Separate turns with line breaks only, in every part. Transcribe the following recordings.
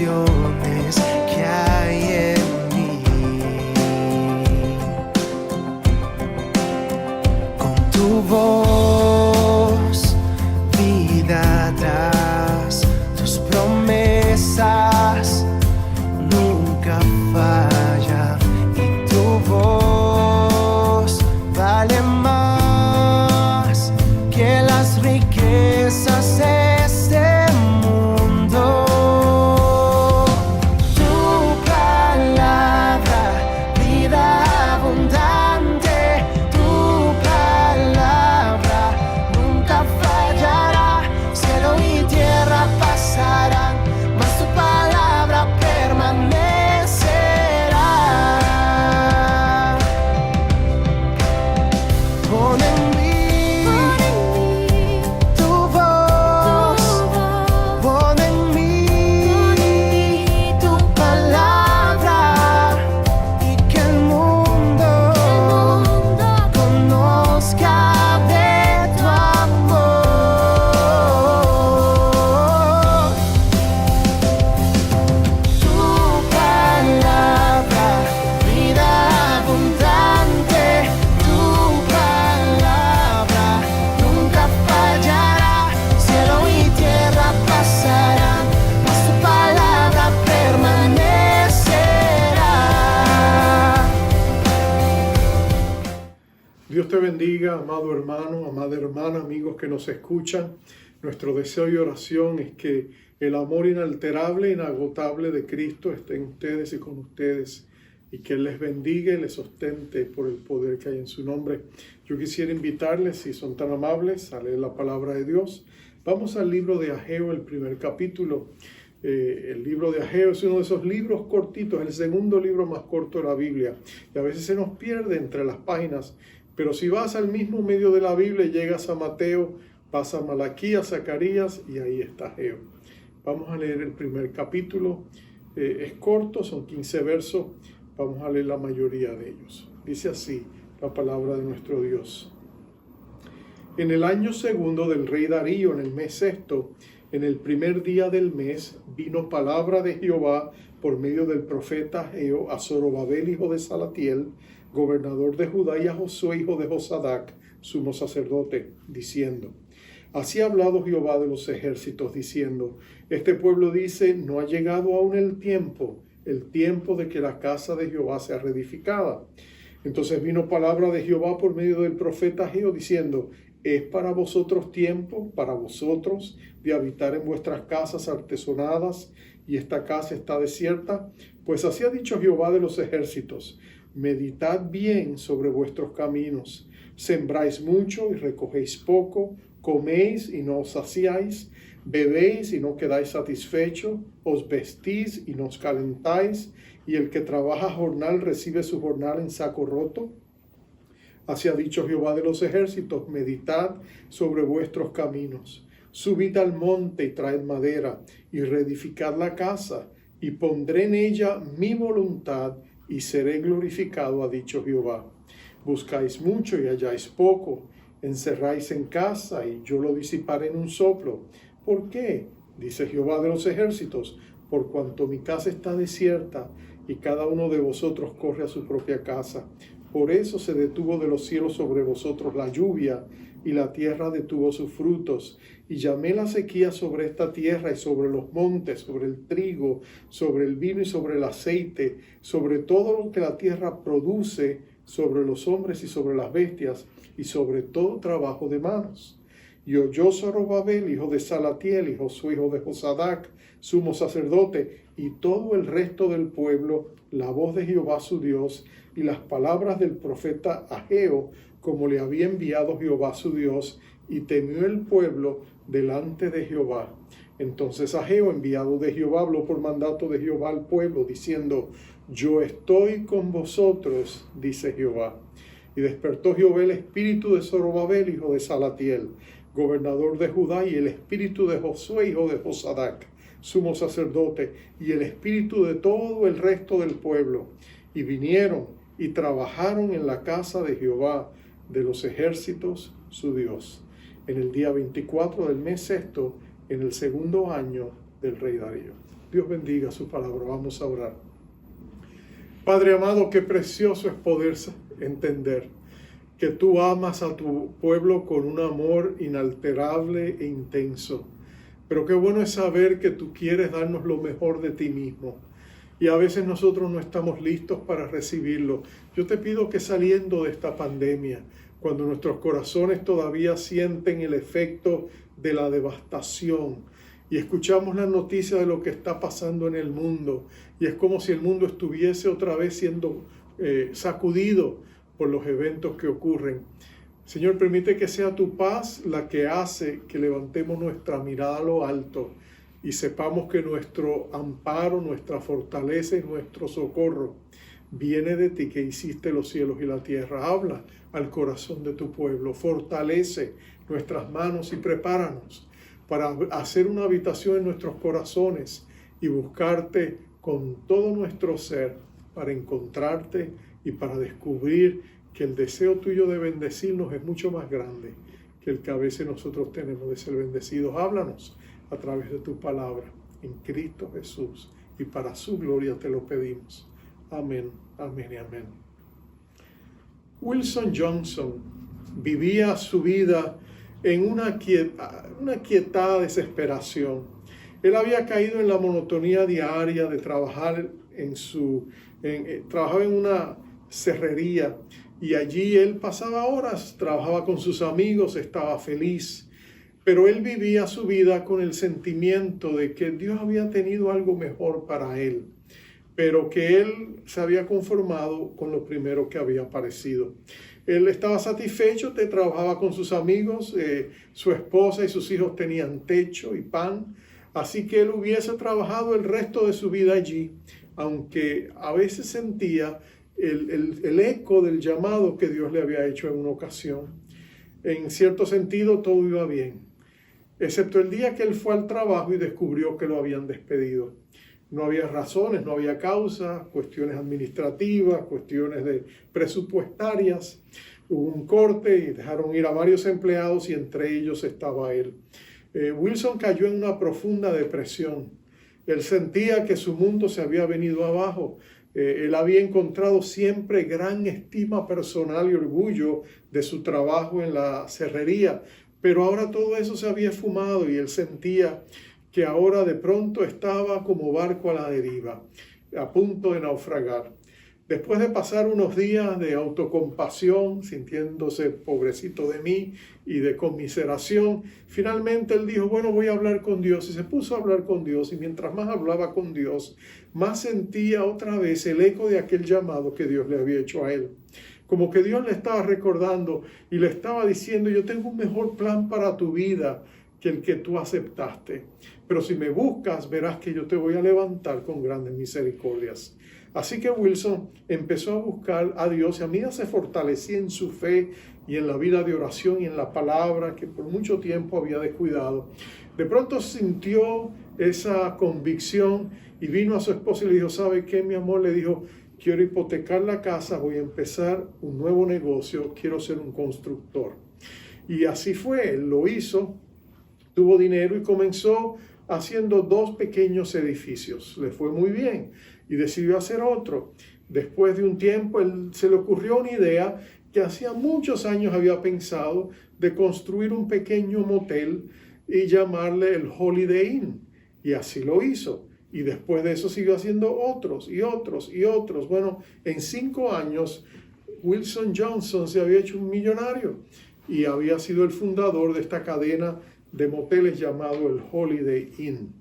emociones que hay en mí. Con tu voz, vida das, tus promesas nunca fallan, y tu voz vale más que las riquezas de este mundo. Tu palabra, vida abundante, tu palabra nunca fallará. Cielo y tierra pasarán, mas tu palabra permanecerá. Pon en mí tu voz, pon en mí tu palabra, y que el mundo conozca de tu amor. Tu palabra, vida abundante, tu palabra nunca fallará. Cielo y tierra pasarán, mas tu palabra permanecerá.
Dios te bendiga, amado hermano, amada hermana, amigos que nos escuchan. Nuestro deseo y oración es que el amor inalterable e inagotable de Cristo esté en ustedes y con ustedes, y que Él les bendiga y les sustente por el poder que hay en su nombre. Yo quisiera invitarles, si son tan amables, a leer la palabra de Dios. Vamos al libro de Ageo, el primer capítulo. El libro de Ageo es uno de esos libros cortitos, el segundo libro más corto de la Biblia, y a veces se nos pierde entre las páginas, pero si vas al mismo medio de la Biblia, llegas a Mateo, vas a Malaquías, Zacarías, y ahí está Ageo. Vamos a leer el primer capítulo. Es corto, son 15 versos. Vamos a leer la mayoría de ellos. Dice así la palabra de nuestro Dios. En el año segundo del rey Darío, en el mes sexto, en el primer día del mes, vino palabra de Jehová por medio del profeta Ageo a Zorobabel, hijo de Salatiel, gobernador de Judá, y a Josué, hijo de Josadac, sumo sacerdote, diciendo: Así ha hablado Jehová de los ejércitos, diciendo: Este pueblo dice, no ha llegado aún el tiempo de que la casa de Jehová sea reedificada. Entonces vino palabra de Jehová por medio del profeta Ageo, diciendo: ¿Es para vosotros tiempo, para vosotros, de habitar en vuestras casas artesonadas, y esta casa está desierta? Pues así ha dicho Jehová de los ejércitos: Meditad bien sobre vuestros caminos. Sembráis mucho y recogéis poco, coméis y no os saciáis, bebéis y no quedáis satisfechos, os vestís y no os calentáis, y el que trabaja jornal recibe su jornal en saco roto. Así ha dicho Jehová de los ejércitos: meditad sobre vuestros caminos. Subid al monte y traed madera, y reedificad la casa, y pondré en ella mi voluntad, y seré glorificado, ha dicho Jehová. Buscáis mucho y halláis poco, encerráis en casa, y yo lo disiparé en un soplo. ¿Por qué? Dice Jehová de los ejércitos: por cuanto mi casa está desierta, y cada uno de vosotros corre a su propia casa. Por eso se detuvo de los cielos sobre vosotros la lluvia, y la tierra detuvo sus frutos. Y llamé la sequía sobre esta tierra y sobre los montes, sobre el trigo, sobre el vino y sobre el aceite, sobre todo lo que la tierra produce, sobre los hombres y sobre las bestias, y sobre todo trabajo de manos. Y oyó Zorobabel, hijo de Salatiel, y Josué, hijo de Josadac, sumo sacerdote, y todo el resto del pueblo, la voz de Jehová su Dios, y las palabras del profeta Ageo, como le había enviado Jehová su Dios, y temió el pueblo delante de Jehová. Entonces Ageo, enviado de Jehová, habló por mandato de Jehová al pueblo, diciendo: Yo estoy con vosotros, dice Jehová. Y despertó Jehová el espíritu de Zorobabel, hijo de Salatiel, gobernador de Judá, y el espíritu de Josué, hijo de Josadac, sumo sacerdote, y el espíritu de todo el resto del pueblo. Y vinieron y trabajaron en la casa de Jehová de los ejércitos, su Dios, en el día 24 del mes sexto, en el segundo año del rey Darío. Dios bendiga su palabra. Vamos a orar. Padre amado, qué precioso es poder entender que tú amas a tu pueblo con un amor inalterable e intenso. Pero qué bueno es saber que tú quieres darnos lo mejor de ti mismo. Y a veces nosotros no estamos listos para recibirlo. Yo te pido que saliendo de esta pandemia, cuando nuestros corazones todavía sienten el efecto de la devastación y escuchamos la noticia de lo que está pasando en el mundo, y es como si el mundo estuviese otra vez siendo sacudido por los eventos que ocurren. Señor, permite que sea tu paz la que hace que levantemos nuestra mirada a lo alto y sepamos que nuestro amparo, nuestra fortaleza y nuestro socorro viene de ti, que hiciste los cielos y la tierra. Habla al corazón de tu pueblo, fortalece nuestras manos y prepáranos para hacer una habitación en nuestros corazones y buscarte con todo nuestro ser, para encontrarte y para descubrir que el deseo tuyo de bendecirnos es mucho más grande que el que a veces nosotros tenemos de ser bendecidos. Háblanos a través de tu palabra, en Cristo Jesús, y para su gloria te lo pedimos. Amén, amén y amén. Wilson Johnson vivía su vida en una quietada desesperación. Él había caído en la monotonía diaria de trabajar trabajaba en una serrería, y allí él pasaba horas, trabajaba con sus amigos, estaba feliz, pero él vivía su vida con el sentimiento de que Dios había tenido algo mejor para él, pero que él se había conformado con lo primero que había aparecido. Él estaba satisfecho, trabajaba con sus amigos, su esposa y sus hijos tenían techo y pan, así que él hubiese trabajado el resto de su vida allí, aunque a veces sentía el eco del llamado que Dios le había hecho en una ocasión. En cierto sentido todo iba bien, excepto el día que él fue al trabajo y descubrió que lo habían despedido. No había razones, no había causa, cuestiones administrativas, cuestiones presupuestarias. Hubo un corte y dejaron ir a varios empleados, y entre ellos estaba él. Wilson cayó en una profunda depresión. Él sentía que su mundo se había venido abajo. Él había encontrado siempre gran estima personal y orgullo de su trabajo en la serrería, pero ahora todo eso se había esfumado y él sentía que ahora de pronto estaba como barco a la deriva, a punto de naufragar. Después de pasar unos días de autocompasión, sintiéndose pobrecito de mí y de conmiseración, finalmente él dijo, bueno, voy a hablar con Dios. Y se puso a hablar con Dios, y mientras más hablaba con Dios, más sentía otra vez el eco de aquel llamado que Dios le había hecho a él. Como que Dios le estaba recordando y le estaba diciendo, yo tengo un mejor plan para tu vida que el que tú aceptaste. Pero si me buscas, verás que yo te voy a levantar con grandes misericordias. Así que Wilson empezó a buscar a Dios, y a medida se fortalecía en su fe y en la vida de oración y en la palabra que por mucho tiempo había descuidado. De pronto sintió esa convicción y vino a su esposa y le dijo, ¿sabe qué, mi amor? Le dijo, quiero hipotecar la casa, voy a empezar un nuevo negocio, quiero ser un constructor. Y así fue, él lo hizo, tuvo dinero y comenzó haciendo 2 pequeños edificios. Le fue muy bien y decidió hacer otro. Después de un tiempo, se le ocurrió una idea que hacía muchos años había pensado, de construir un pequeño motel y llamarle el Holiday Inn. Y así lo hizo. Y después de eso siguió haciendo otros y otros y otros. Bueno, en 5 años, Wilson Johnson se había hecho un millonario y había sido el fundador de esta cadena de moteles llamado el Holiday Inn.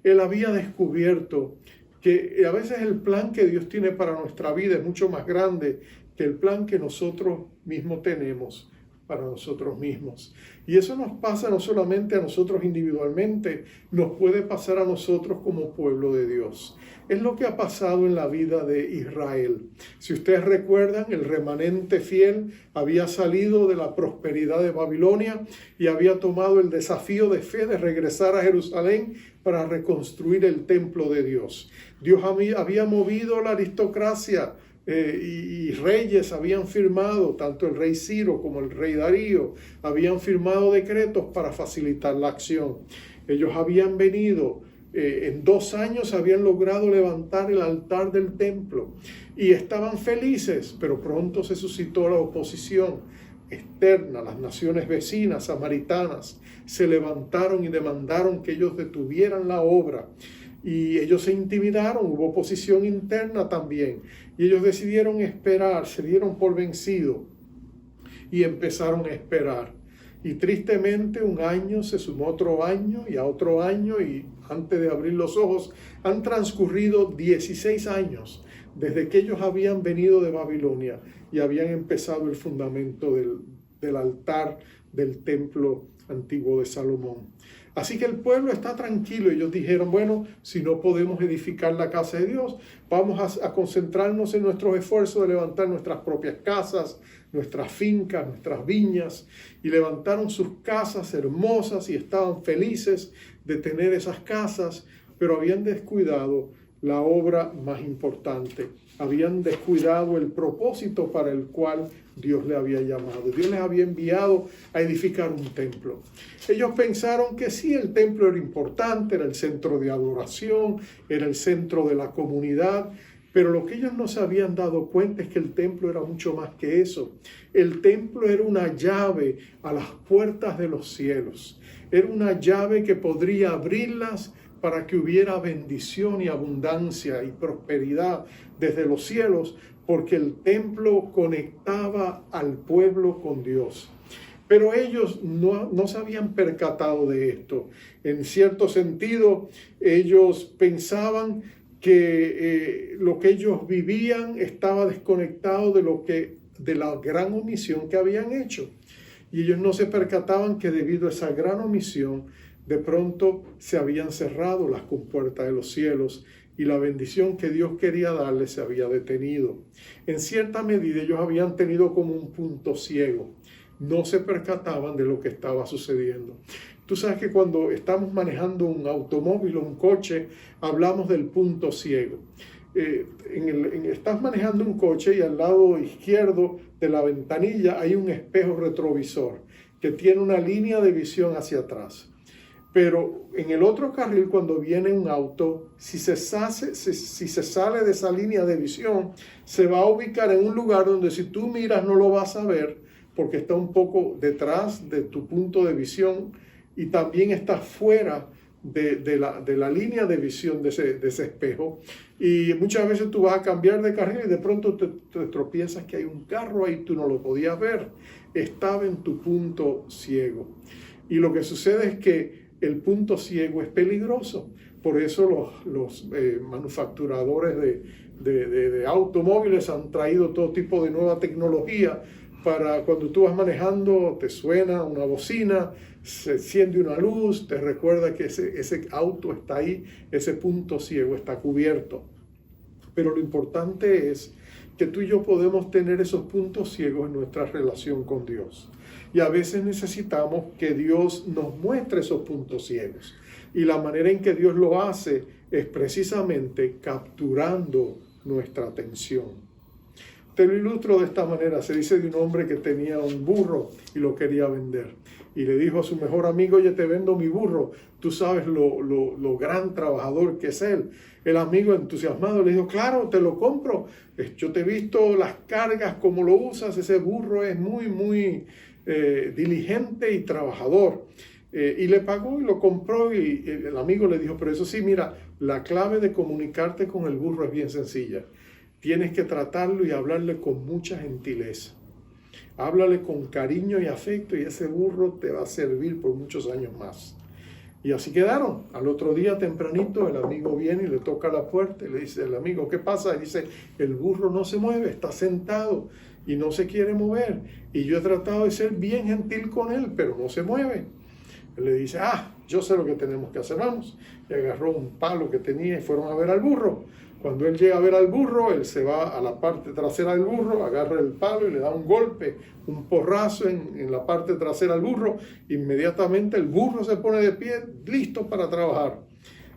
Él había descubierto que a veces el plan que Dios tiene para nuestra vida es mucho más grande que el plan que nosotros mismos tenemos para nosotros mismos. Y eso nos pasa no solamente a nosotros individualmente, nos puede pasar a nosotros como pueblo de Dios. Es lo que ha pasado en la vida de Israel. Si ustedes recuerdan, el remanente fiel había salido de la prosperidad de Babilonia y había tomado el desafío de fe de regresar a Jerusalén para reconstruir el templo de Dios. Dios había movido la aristocracia, y reyes habían firmado, tanto el rey Ciro como el rey Darío, habían firmado decretos para facilitar la acción. Ellos habían venido En 2 años habían logrado levantar el altar del templo y estaban felices, pero pronto se suscitó la oposición externa. Las naciones vecinas, samaritanas, se levantaron y demandaron que ellos detuvieran la obra. Y ellos se intimidaron, hubo oposición interna también. Y ellos decidieron esperar, se dieron por vencidos y empezaron a esperar. Y tristemente 1 año se sumó otro año y a otro año, y antes de abrir los ojos han transcurrido 16 años desde que ellos habían venido de Babilonia y habían empezado el fundamento del altar del templo antiguo de Salomón. Así que el pueblo está tranquilo. Ellos dijeron, bueno, si no podemos edificar la casa de Dios, vamos a concentrarnos en nuestros esfuerzos de levantar nuestras propias casas, nuestras fincas, nuestras viñas. Y levantaron sus casas hermosas y estaban felices de tener esas casas, pero habían descuidado la obra más importante. Habían descuidado el propósito para el cual Dios le había llamado. Dios les había enviado a edificar un templo. Ellos pensaron que sí, el templo era importante, era el centro de adoración, era el centro de la comunidad, pero lo que ellos no se habían dado cuenta es que el templo era mucho más que eso. El templo era una llave a las puertas de los cielos. Era una llave que podría abrirlas para que hubiera bendición y abundancia y prosperidad desde los cielos, porque el templo conectaba al pueblo con Dios. Pero ellos no se habían percatado de esto. En cierto sentido, ellos pensaban que lo que ellos vivían estaba desconectado de la gran omisión que habían hecho. Y ellos no se percataban que debido a esa gran omisión, de pronto se habían cerrado las compuertas de los cielos y la bendición que Dios quería darles se había detenido. En cierta medida ellos habían tenido como un punto ciego. No se percataban de lo que estaba sucediendo. Tú sabes que cuando estamos manejando un automóvil o un coche, hablamos del punto ciego. Estás manejando un coche y al lado izquierdo de la ventanilla hay un espejo retrovisor que tiene una línea de visión hacia atrás. Pero en el otro carril, cuando viene un auto, si se sale de esa línea de visión, se va a ubicar en un lugar donde si tú miras no lo vas a ver, porque está un poco detrás de tu punto de visión y también está fuera de la línea de visión de ese espejo. Y muchas veces tú vas a cambiar de carril y de pronto te tropiezas que hay un carro ahí, tú no lo podías ver. Estaba en tu punto ciego. Y lo que sucede es que el punto ciego es peligroso. Por eso los manufacturadores de automóviles han traído todo tipo de nueva tecnología para cuando tú vas manejando, te suena una bocina, se enciende una luz, te recuerda que ese auto está ahí, ese punto ciego está cubierto. Pero lo importante es que tú y yo podemos tener esos puntos ciegos en nuestra relación con Dios. Y a veces necesitamos que Dios nos muestre esos puntos ciegos. Y la manera en que Dios lo hace es precisamente capturando nuestra atención. Te lo ilustro de esta manera. Se dice de un hombre que tenía un burro y lo quería vender. Y le dijo a su mejor amigo, oye, te vendo mi burro. Tú sabes lo gran trabajador que es él. El amigo entusiasmado le dijo, claro, te lo compro. Yo te he visto las cargas, cómo lo usas. Ese burro es muy diligente y trabajador. Y le pagó y lo compró y el amigo le dijo, pero eso sí, mira, la clave de comunicarte con el burro es bien sencilla. Tienes que tratarlo y hablarle con mucha gentileza. Háblale con cariño y afecto y ese burro te va a servir por muchos años más. Y así quedaron. Al otro día tempranito el amigo viene y le toca la puerta y le dice el amigo, ¿qué pasa? Y dice, el burro no se mueve, está sentado y no se quiere mover. Y yo he tratado de ser bien gentil con él, pero no se mueve. Él le dice, yo sé lo que tenemos que hacer, vamos. Y agarró un palo que tenía y fueron a ver al burro. Cuando él llega a ver al burro, él se va a la parte trasera del burro, agarra el palo y le da un golpe, un porrazo en la parte trasera del burro. Inmediatamente el burro se pone de pie, listo para trabajar.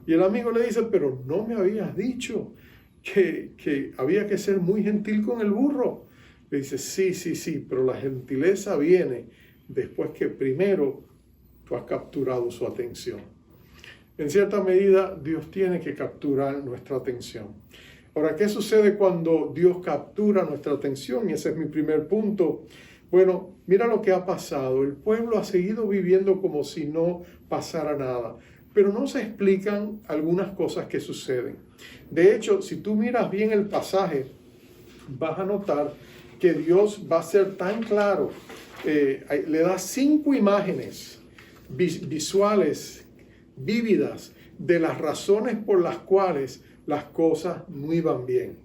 Y el amigo le dice, pero no me habías dicho que había que ser muy gentil con el burro. Le dice, sí, pero la gentileza viene después que primero tú has capturado su atención. En cierta medida, Dios tiene que capturar nuestra atención. Ahora, ¿qué sucede cuando Dios captura nuestra atención? Y ese es mi primer punto. Bueno, mira lo que ha pasado. El pueblo ha seguido viviendo como si no pasara nada, pero no se explican algunas cosas que suceden. De hecho, si tú miras bien el pasaje, vas a notar que Dios va a ser tan claro. Le da 5 imágenes visuales, vívidas, de las razones por las cuales las cosas no iban bien.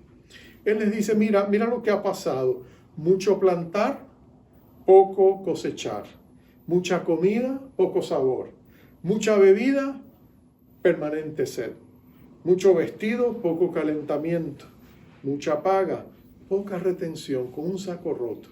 Él les dice, mira lo que ha pasado. Mucho plantar, poco cosechar. Mucha comida, poco sabor. Mucha bebida, permanente sed. Mucho vestido, poco calentamiento. Mucha paga, poca retención, con un saco roto.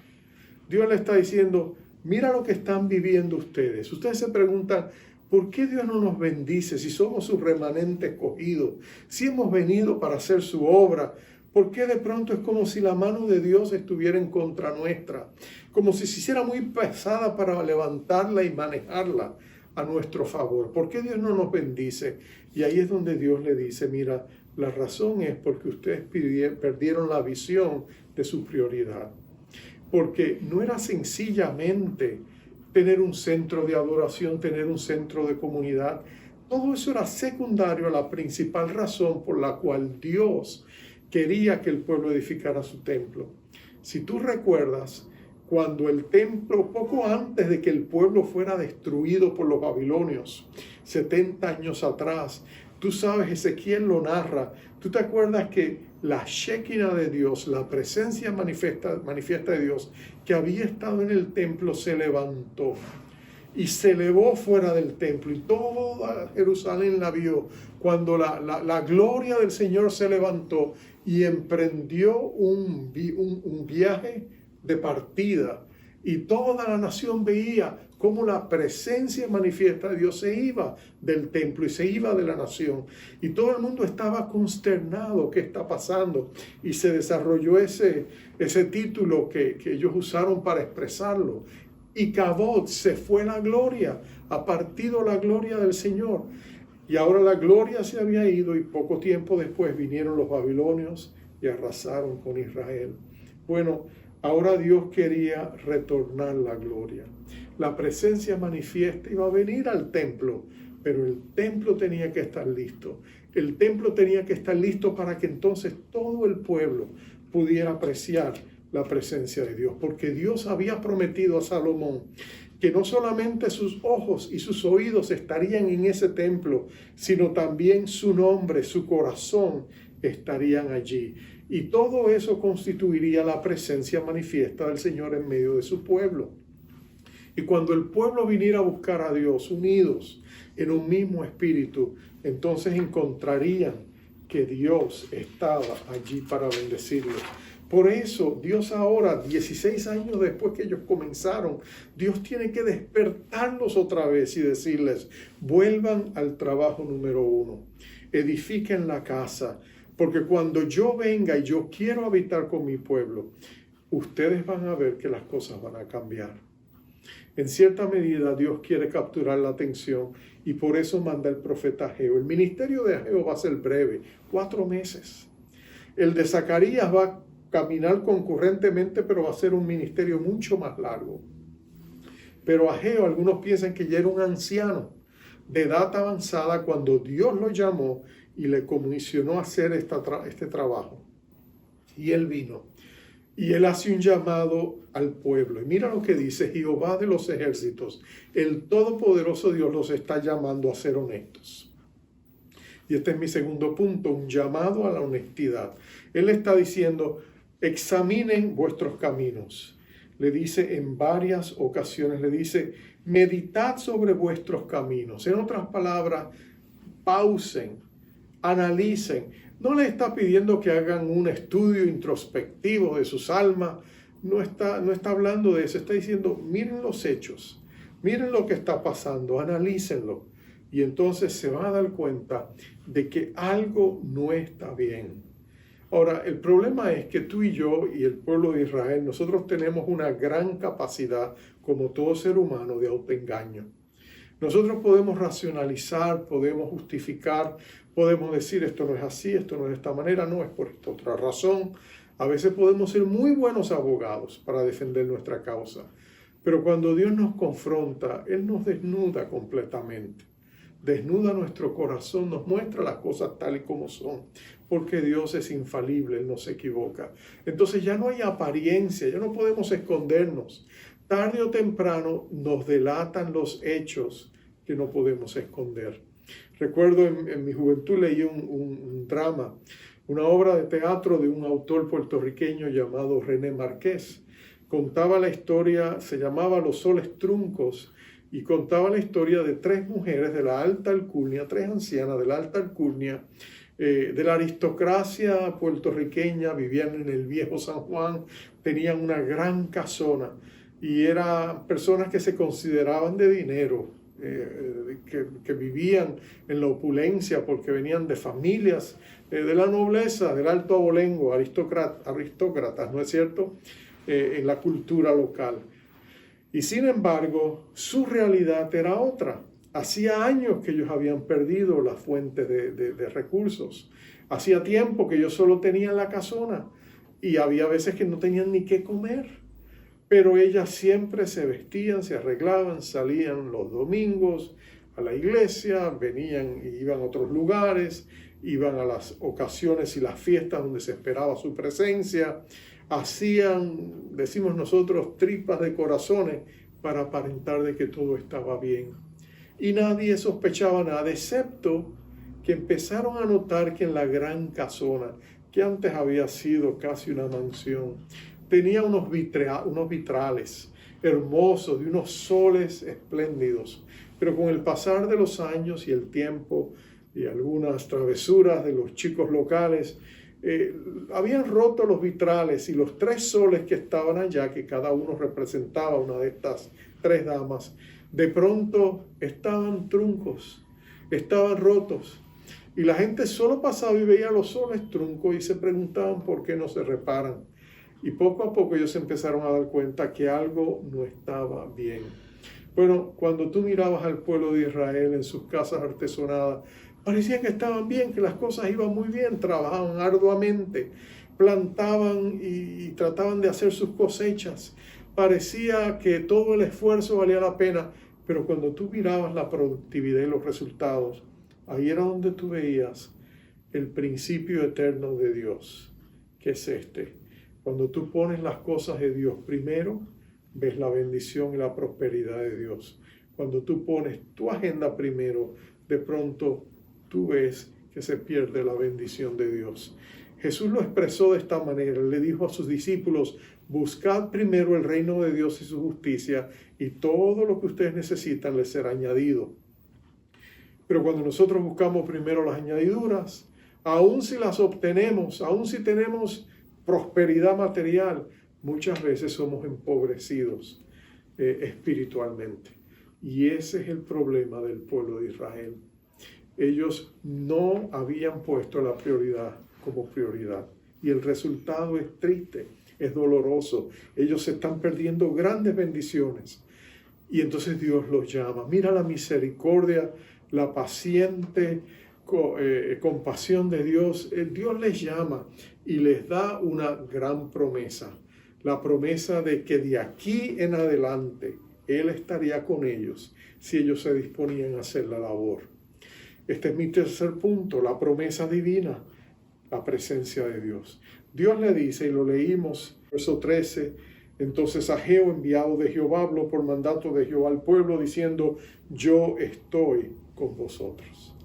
Dios le está diciendo, mira lo que están viviendo ustedes. Ustedes se preguntan, ¿por qué Dios no nos bendice si somos su remanente escogido? Si hemos venido para hacer su obra, ¿por qué de pronto es como si la mano de Dios estuviera en contra nuestra? Como si se hiciera muy pesada para levantarla y manejarla a nuestro favor. ¿Por qué Dios no nos bendice? Y ahí es donde Dios le dice, mira, la razón es porque ustedes perdieron la visión de su prioridad. Porque no era sencillamente tener un centro de adoración, tener un centro de comunidad. Todo eso era secundario a la principal razón por la cual Dios quería que el pueblo edificara su templo. Si tú recuerdas, cuando el templo, poco antes de que el pueblo fuera destruido por los babilonios, 70 años atrás, tú sabes, Ezequiel lo narra, tú te acuerdas que la Shekinah de Dios, la presencia manifiesta de Dios que había estado en el templo, se levantó y se elevó fuera del templo y toda Jerusalén la vio cuando la gloria del Señor se levantó y emprendió un viaje de partida, y toda la nación veía cómo la presencia manifiesta de Dios se iba del templo y se iba de la nación, y todo el mundo estaba consternado. ¿Qué está pasando? Y se desarrolló ese título que ellos usaron para expresarlo. Y Cabot, se fue la gloria, ha partido la gloria del Señor. Y ahora la gloria se había ido, y poco tiempo después vinieron los babilonios y arrasaron con Israel. Bueno, ahora Dios quería retornar la gloria. La presencia manifiesta iba a venir al templo, pero el templo tenía que estar listo. El templo tenía que estar listo para que entonces todo el pueblo pudiera apreciar la presencia de Dios. Porque Dios había prometido a Salomón que no solamente sus ojos y sus oídos estarían en ese templo, sino también su nombre, su corazón estarían allí. Y todo eso constituiría la presencia manifiesta del Señor en medio de su pueblo. Y cuando el pueblo viniera a buscar a Dios unidos en un mismo espíritu, entonces encontrarían que Dios estaba allí para bendecirlos. Por eso Dios ahora, 16 años después que ellos comenzaron, Dios tiene que despertarlos otra vez y decirles, vuelvan al trabajo número 1, edifiquen la casa, porque cuando yo venga y yo quiero habitar con mi pueblo, ustedes van a ver que las cosas van a cambiar. En cierta medida Dios quiere capturar la atención y por eso manda el profeta Ageo. El ministerio de Ageo va a ser breve, 4 meses. El de Zacarías va a caminar concurrentemente, pero va a ser un ministerio mucho más largo. Pero Ageo, algunos piensan que ya era un anciano de edad avanzada cuando Dios lo llamó y le comisionó a hacer este trabajo. Y él vino. Y él hace un llamado al pueblo. Y mira lo que dice Jehová de los ejércitos. El Todopoderoso Dios los está llamando a ser honestos. Y este es mi segundo punto, un llamado a la honestidad. Él está diciendo, examinen vuestros caminos. Le dice en varias ocasiones, le dice, meditad sobre vuestros caminos. En otras palabras, pausen, analicen. No le está pidiendo que hagan un estudio introspectivo de sus almas. No está hablando de eso. Está diciendo, miren los hechos. Miren lo que está pasando. Analícenlo. Y entonces se van a dar cuenta de que algo no está bien. Ahora, el problema es que tú y yo y el pueblo de Israel, nosotros tenemos una gran capacidad, como todo ser humano, de autoengaño. Nosotros podemos racionalizar, podemos justificar, podemos decir esto no es así, esto no es de esta manera, no es por esta otra razón. A veces podemos ser muy buenos abogados para defender nuestra causa, pero cuando Dios nos confronta, Él nos desnuda completamente. Desnuda nuestro corazón, nos muestra las cosas tal y como son, porque Dios es infalible, Él no se equivoca. Entonces ya no hay apariencia, ya no podemos escondernos. Tarde o temprano nos delatan los hechos que no podemos esconder. Recuerdo en mi juventud leí un drama, una obra de teatro de un autor puertorriqueño llamado René Márquez. Contaba la historia, se llamaba Los Soles Truncos, y contaba la historia de tres mujeres de la alta alcurnia, tres ancianas de la alta alcurnia, de la aristocracia puertorriqueña, vivían en el viejo San Juan, tenían una gran casona y eran personas que se consideraban de dinero, que vivían en la opulencia porque venían de familias de la nobleza, del alto abolengo, aristócratas, ¿no es cierto?, en la cultura local. Y sin embargo, su realidad era otra. Hacía años que ellos habían perdido la fuente de recursos. Hacía tiempo que ellos solo tenían la casona y había veces que no tenían ni qué comer. Pero ellas siempre se vestían, se arreglaban, salían los domingos a la iglesia, venían y iban a otros lugares, iban a las ocasiones y las fiestas donde se esperaba su presencia. Hacían, decimos nosotros, tripas de corazones para aparentar de que todo estaba bien. Y nadie sospechaba nada, excepto que empezaron a notar que en la gran casona, que antes había sido casi una mansión, tenía unos vitrales hermosos, de unos soles espléndidos. Pero con el pasar de los años y el tiempo y algunas travesuras de los chicos locales, habían roto los vitrales y los tres soles que estaban allá, que cada uno representaba una de estas tres damas, de pronto estaban truncos, estaban rotos. Y la gente solo pasaba y veía los soles truncos y se preguntaban por qué no se reparan. Y poco a poco ellos empezaron a dar cuenta que algo no estaba bien. Bueno, cuando tú mirabas al pueblo de Israel en sus casas artesonadas, parecía que estaban bien, que las cosas iban muy bien, trabajaban arduamente, plantaban y trataban de hacer sus cosechas. Parecía que todo el esfuerzo valía la pena, pero cuando tú mirabas la productividad y los resultados, ahí era donde tú veías el principio eterno de Dios, que es este. Cuando tú pones las cosas de Dios primero, ves la bendición y la prosperidad de Dios. Cuando tú pones tu agenda primero, de pronto tú ves que se pierde la bendición de Dios. Jesús lo expresó de esta manera. Le dijo a sus discípulos: buscad primero el reino de Dios y su justicia, y todo lo que ustedes necesitan les será añadido. Pero cuando nosotros buscamos primero las añadiduras, aun si las obtenemos, aun si tenemos prosperidad material, muchas veces somos empobrecidos espiritualmente. Y ese es el problema del pueblo de Israel. Ellos no habían puesto la prioridad como prioridad. Y el resultado es triste, es doloroso. Ellos se están perdiendo grandes bendiciones. Y entonces Dios los llama. Mira la misericordia, la paciente compasión de Dios. Dios les llama y les da una gran promesa. La promesa de que de aquí en adelante Él estaría con ellos si ellos se disponían a hacer la labor. Este es mi tercer punto, la promesa divina, la presencia de Dios. Dios le dice, y lo leímos, verso 13, entonces Ageo, enviado de Jehová, habló por mandato de Jehová al pueblo, diciendo: yo estoy con vosotros.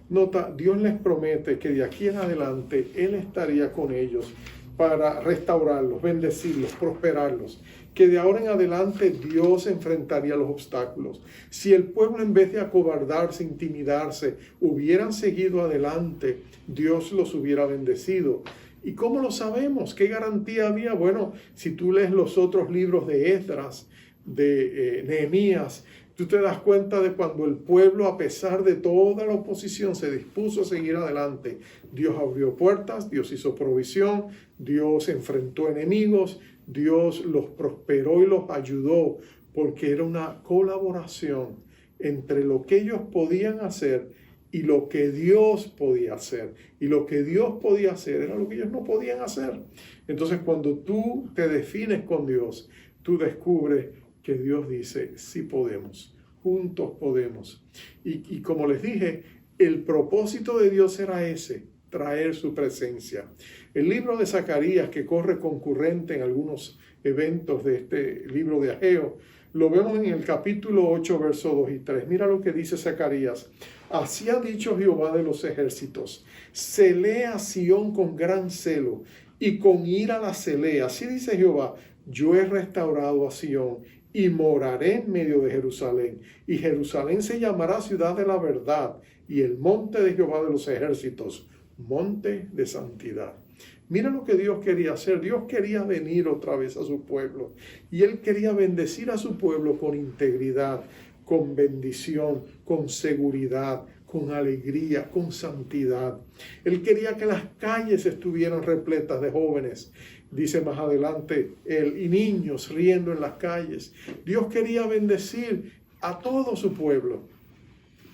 Nota, Dios les promete que de aquí en adelante Él estaría con ellos para restaurarlos, bendecirlos, prosperarlos. Que de ahora en adelante Dios enfrentaría los obstáculos. Si el pueblo, en vez de acobardarse, intimidarse, hubieran seguido adelante, Dios los hubiera bendecido. ¿Y cómo lo sabemos? ¿Qué garantía había? Bueno, si tú lees los otros libros de Esdras, de Nehemías, tú te das cuenta de cuando el pueblo, a pesar de toda la oposición, se dispuso a seguir adelante. Dios abrió puertas, Dios hizo provisión, Dios enfrentó enemigos, Dios los prosperó y los ayudó, porque era una colaboración entre lo que ellos podían hacer y lo que Dios podía hacer. Y lo que Dios podía hacer era lo que ellos no podían hacer. Entonces, cuando tú te defines con Dios, tú descubres que Dios dice, sí podemos, juntos podemos. Y como les dije, el propósito de Dios era ese, traer su presencia. El libro de Zacarías, que corre concurrente en algunos eventos de este libro de Ageo, lo vemos en el capítulo 8, versos 2 y 3. Mira lo que dice Zacarías. Así ha dicho Jehová de los ejércitos, celé a Sión con gran celo y con ira la celé. Así dice Jehová, yo he restaurado a Sión y moraré en medio de Jerusalén. Y Jerusalén se llamará ciudad de la verdad y el monte de Jehová de los ejércitos, monte de santidad. Mira lo que Dios quería hacer. Dios quería venir otra vez a su pueblo. Y Él quería bendecir a su pueblo con integridad, con bendición, con seguridad, con alegría, con santidad. Él quería que las calles estuvieran repletas de jóvenes. Dice más adelante él, y niños riendo en las calles. Dios quería bendecir a todo su pueblo.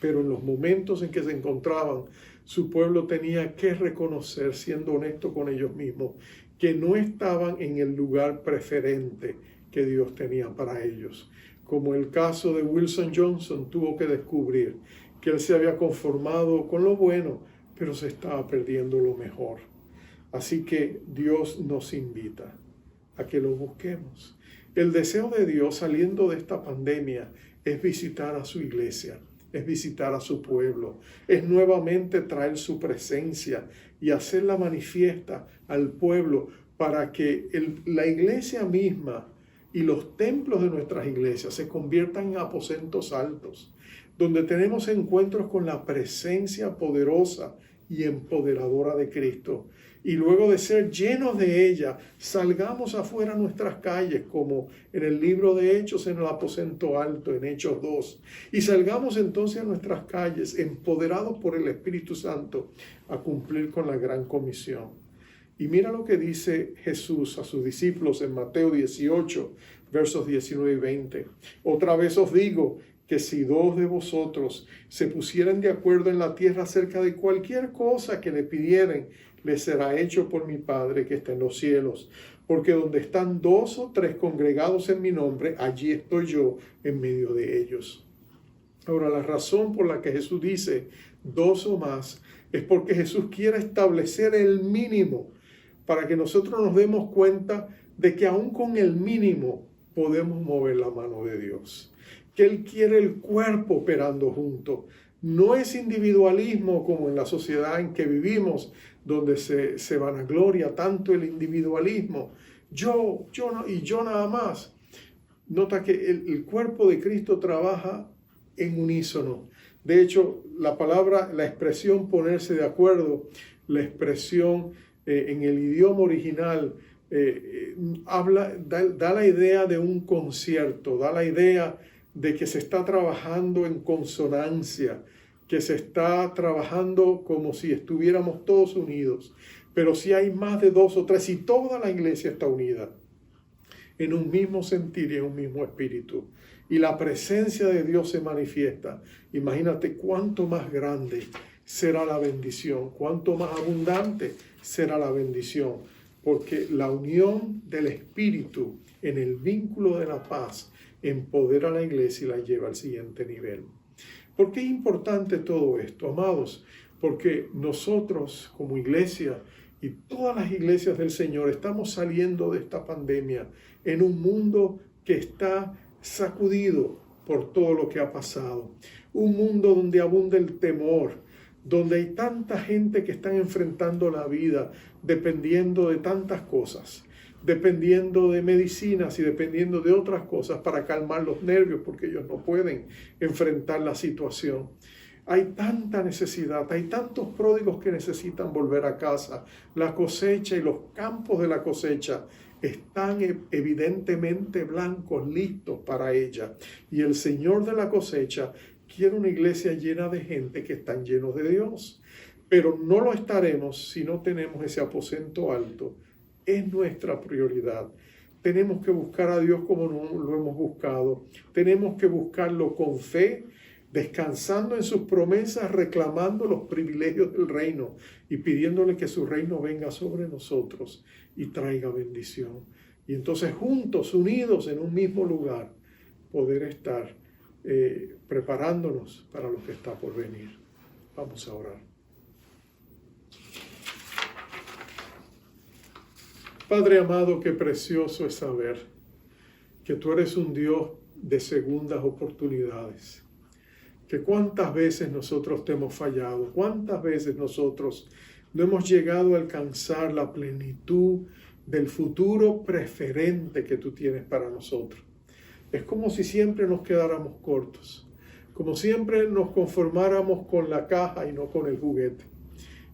Pero en los momentos en que se encontraban, su pueblo tenía que reconocer, siendo honesto con ellos mismos, que no estaban en el lugar preferente que Dios tenía para ellos. Como el caso de Wilson Johnson, tuvo que descubrir que él se había conformado con lo bueno, pero se estaba perdiendo lo mejor. Así que Dios nos invita a que lo busquemos. El deseo de Dios saliendo de esta pandemia es visitar a su iglesia, es visitar a su pueblo, es nuevamente traer su presencia y hacerla manifiesta al pueblo para que la iglesia misma y los templos de nuestras iglesias se conviertan en aposentos altos, donde tenemos encuentros con la presencia poderosa y empoderadora de Cristo. Y luego de ser llenos de ella, salgamos afuera a nuestras calles, como en el libro de Hechos, en el aposento alto, en Hechos 2. Y salgamos entonces a nuestras calles, empoderados por el Espíritu Santo, a cumplir con la gran comisión. Y mira lo que dice Jesús a sus discípulos en Mateo 18, versos 19 y 20. Otra vez os digo que si dos de vosotros se pusieran de acuerdo en la tierra acerca de cualquier cosa que le pidieren, les será hecho por mi Padre que está en los cielos. Porque donde están 2 o 3 congregados en mi nombre, allí estoy yo en medio de ellos. Ahora, la razón por la que Jesús dice 2 o más es porque Jesús quiere establecer el mínimo para que nosotros nos demos cuenta de que aún con el mínimo podemos mover la mano de Dios. Que Él quiere el cuerpo operando junto. No es individualismo como en la sociedad en que vivimos, donde se vanagloria tanto el individualismo. Yo nada más. Nota que el cuerpo de Cristo trabaja en unísono. De hecho, la expresión ponerse de acuerdo, la expresión en el idioma original, da la idea de un concierto, da la idea de que se está trabajando en consonancia, que se está trabajando como si estuviéramos todos unidos. Pero si hay más de 2 o 3, y toda la iglesia está unida en un mismo sentir y en un mismo espíritu, y la presencia de Dios se manifiesta, imagínate cuánto más grande será la bendición, cuánto más abundante será la bendición, porque la unión del espíritu en el vínculo de la paz empodera a la iglesia y la lleva al siguiente nivel. ¿Por qué es importante todo esto, amados? Porque nosotros como iglesia y todas las iglesias del Señor estamos saliendo de esta pandemia en un mundo que está sacudido por todo lo que ha pasado. Un mundo donde abunda el temor, donde hay tanta gente que están enfrentando la vida dependiendo de tantas cosas, dependiendo de medicinas y dependiendo de otras cosas para calmar los nervios, porque ellos no pueden enfrentar la situación. Hay tanta necesidad, hay tantos pródigos que necesitan volver a casa. La cosecha y los campos de la cosecha están evidentemente blancos, listos para ella. Y el Señor de la cosecha quiere una iglesia llena de gente que están llenos de Dios. Pero no lo estaremos si no tenemos ese aposento alto. Es nuestra prioridad. Tenemos que buscar a Dios como no lo hemos buscado. Tenemos que buscarlo con fe, descansando en sus promesas, reclamando los privilegios del reino y pidiéndole que su reino venga sobre nosotros y traiga bendición. Y entonces juntos, unidos en un mismo lugar, poder estar preparándonos para lo que está por venir. Vamos a orar. Padre amado, qué precioso es saber que tú eres un Dios de segundas oportunidades. Que cuántas veces nosotros te hemos fallado, cuántas veces nosotros no hemos llegado a alcanzar la plenitud del futuro preferente que tú tienes para nosotros. Es como si siempre nos quedáramos cortos, como siempre nos conformáramos con la caja y no con el juguete.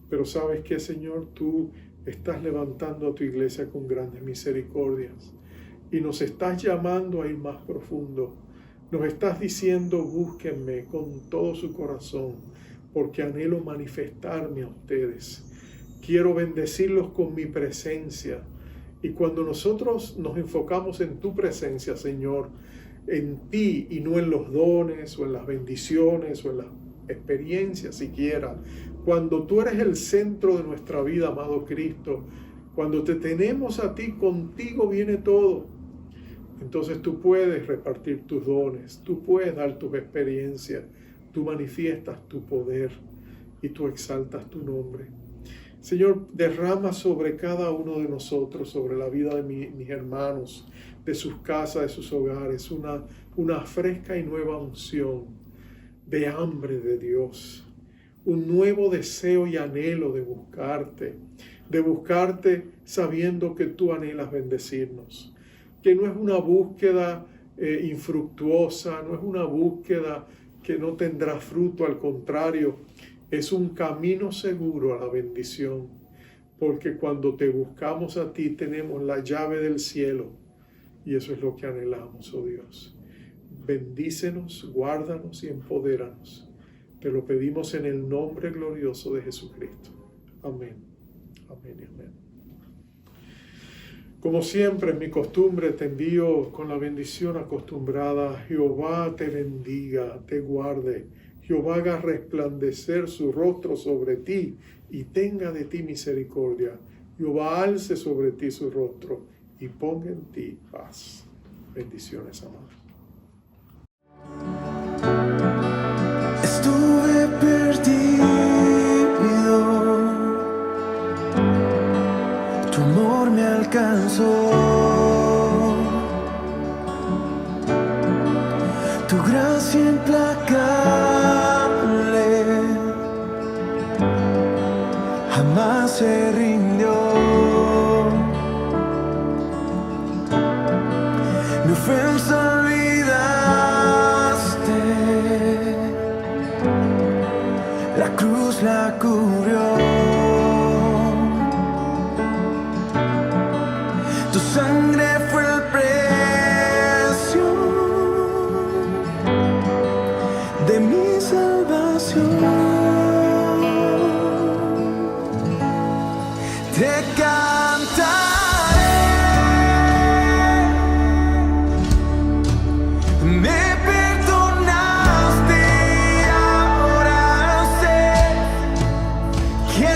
Pero ¿sabes qué, Señor? Tú estás levantando a tu iglesia con grandes misericordias y nos estás llamando a ir más profundo. Nos estás diciendo, búsquenme con todo su corazón, porque anhelo manifestarme a ustedes. Quiero bendecirlos con mi presencia. Y cuando nosotros nos enfocamos en tu presencia, Señor, en ti y no en los dones o en las bendiciones o en las experiencias siquiera, cuando tú eres el centro de nuestra vida, amado Cristo, cuando te tenemos a ti, contigo viene todo. Entonces tú puedes repartir tus dones, tú puedes dar tus experiencias, tú manifiestas tu poder y tú exaltas tu nombre. Señor, derrama sobre cada uno de nosotros, sobre la vida de mis hermanos, de sus casas, de sus hogares, una fresca y nueva unción de hambre de Dios, un nuevo deseo y anhelo de buscarte sabiendo que tú anhelas bendecirnos, que no es una búsqueda infructuosa, no es una búsqueda que no tendrá fruto, al contrario, es un camino seguro a la bendición, porque cuando te buscamos a ti tenemos la llave del cielo y eso es lo que anhelamos, oh Dios. Bendícenos, guárdanos y empodéranos. Te lo pedimos en el nombre glorioso de Jesucristo. Amén. Amén y amén. Como siempre, en mi costumbre, te envío con la bendición acostumbrada. Jehová te bendiga, te guarde. Jehová haga resplandecer su rostro sobre ti y tenga de ti misericordia. Jehová alce sobre ti su rostro y ponga en ti paz. Bendiciones, amados.
Estuve perdido, tu amor me alcanzó, tu gracia implacable jamás se rindió. Mi ofensa olvidaste, la cruz la cubrió, tu sangre fue el precio de mi salvación. Te cantaré, me perdonaste, ahora sé que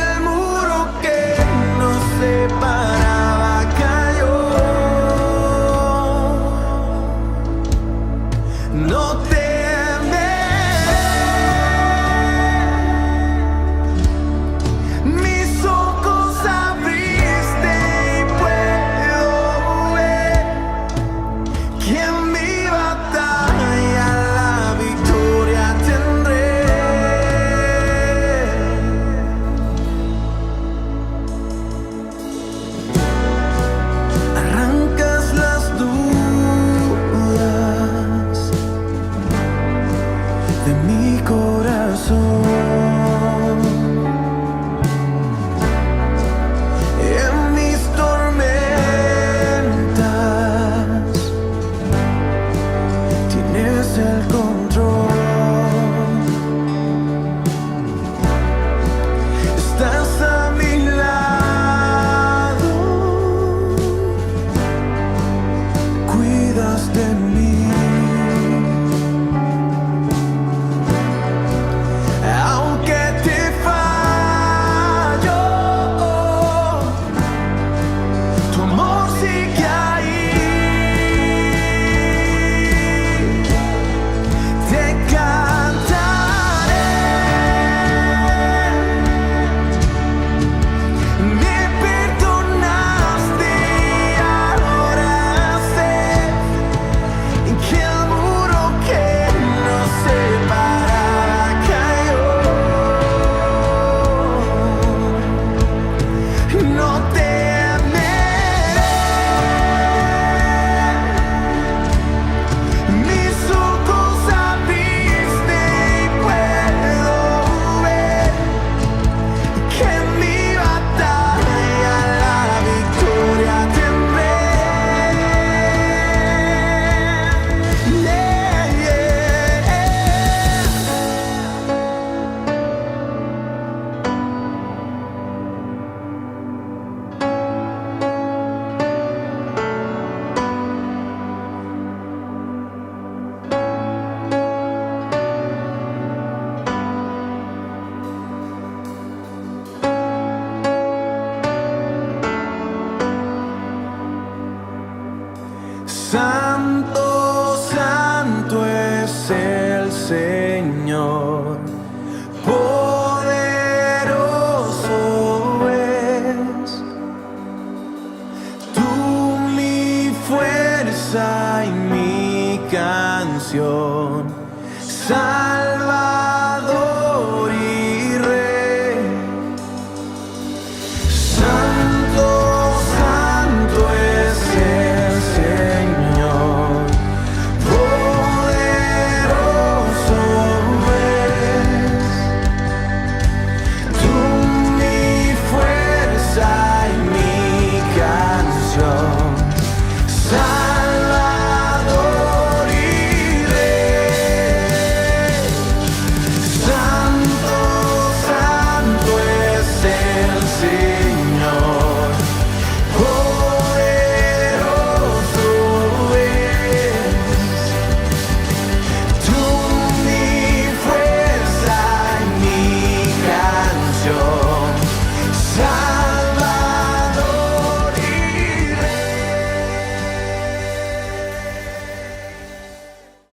salvación.